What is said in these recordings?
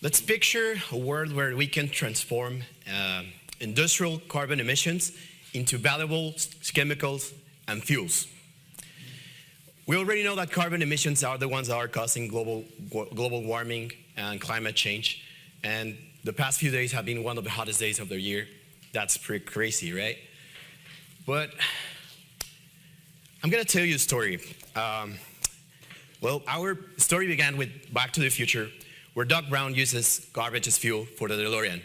Let's picture a world where we can transform industrial carbon emissions into valuable chemicals and fuels. We already know that carbon emissions are the ones that are causing global warming and climate change. And the past few days have been one of the hottest days of the year. That's pretty crazy, right? But I'm going to tell you a story. Well, our story began with Back to the Future, where Doc Brown uses garbage as fuel for the DeLorean.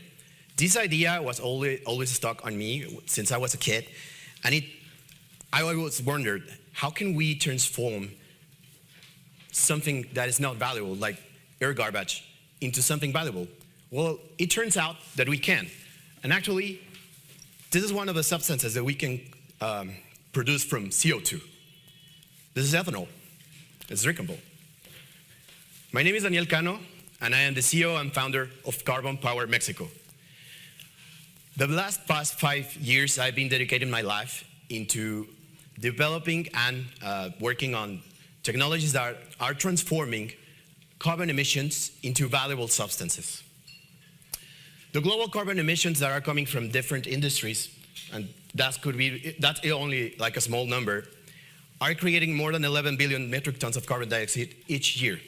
This idea was always stuck on me since I was a kid, and I always wondered, how can we transform something that is not valuable, like air garbage, into something valuable? Well, it turns out that we can. And actually, this is one of the substances that we can produce from CO2. This is ethanol. It's drinkable. My name is Daniel Cano, and I am the CEO and founder of Carbon Power Mexico. The past 5 years, I've been dedicating my life into developing and working on technologies that are transforming carbon emissions into valuable substances. The global carbon emissions that are coming from different industries, and that's only like a small number, are creating more than 11 billion metric tons of carbon dioxide each year.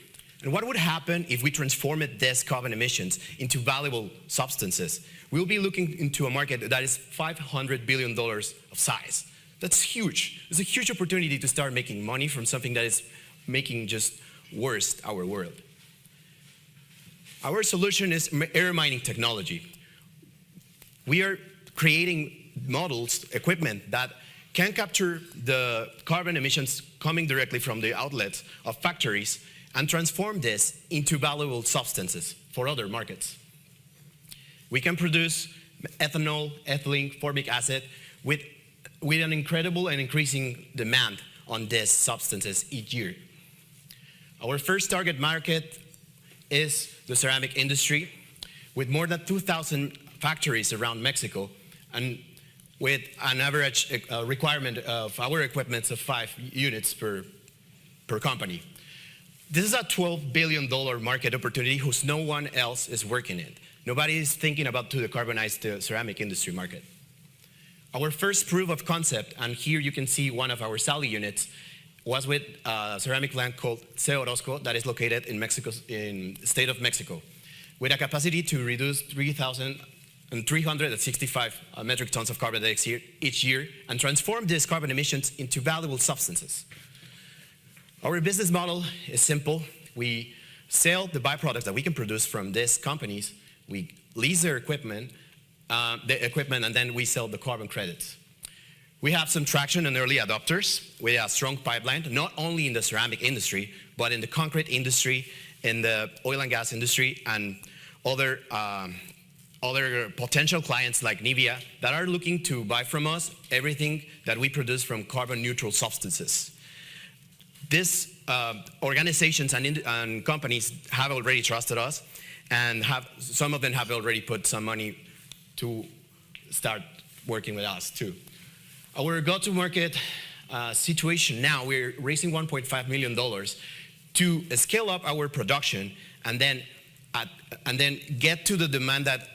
And what would happen if we transformed these carbon emissions into valuable substances? We'll be looking into a market that is $500 billion of size. That's huge. It's a huge opportunity to start making money from something that is making just worse our world. Our solution is air mining technology. We are creating models, equipment that can capture the carbon emissions coming directly from the outlets of factories and transform this into valuable substances for other markets. We can produce ethanol, ethylene, formic acid with an incredible and increasing demand on these substances each year. Our first target market is the ceramic industry, with more than 2,000 factories around Mexico, and with an average requirement of our equipment of 5 units per company. This is a $12 billion market opportunity whose no one else is working in. Nobody is thinking about to decarbonize the ceramic industry market. Our first proof of concept, and here you can see one of our Sally units, was with a ceramic plant called Orozco that is located in the state of Mexico, with a capacity to reduce 3,365 metric tons of carbon dioxide each year and transform these carbon emissions into valuable substances. Our business model is simple. We sell the byproducts that we can produce from these companies. We lease their equipment, and then we sell the carbon credits. We have some traction in early adopters. We have a strong pipeline, not only in the ceramic industry, but in the concrete industry, in the oil and gas industry, and other potential clients like Nivea that are looking to buy from us everything that we produce from carbon neutral substances. These organizations and companies have already trusted us, and some of them have already put some money to start working with us too. Our go-to-market situation now, we're raising $1.5 million to scale up our production and then get to the demand that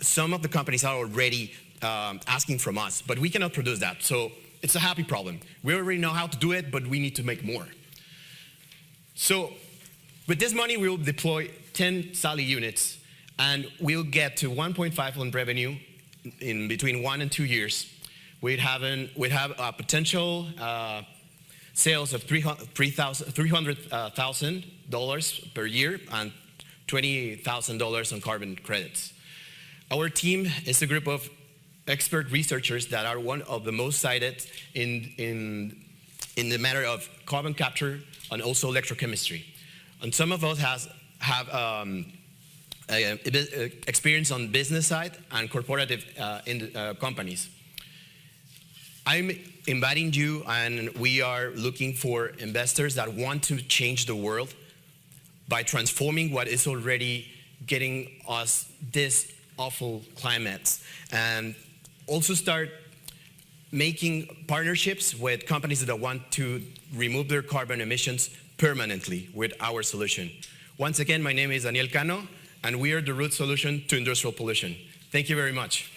some of the companies are already asking from us, but we cannot produce that. So it's a happy problem. We already know how to do it, but we need to make more. So with this money, we'll deploy 10 Sally units, and we'll get to 1.5 on revenue in between 1 and 2 years. We'd have a potential sales of $300,000 per year and $20,000 on carbon credits. Our team is a group of expert researchers that are one of the most cited in the matter of carbon capture and also electrochemistry. And some of us have experience on business side and corporative companies. I'm inviting you, and we are looking for investors that want to change the world by transforming what is already getting us this awful climate, and also start making partnerships with companies that want to remove their carbon emissions permanently with our solution. Once again, my name is Cano, and we are the root solution to industrial pollution. Thank you very much.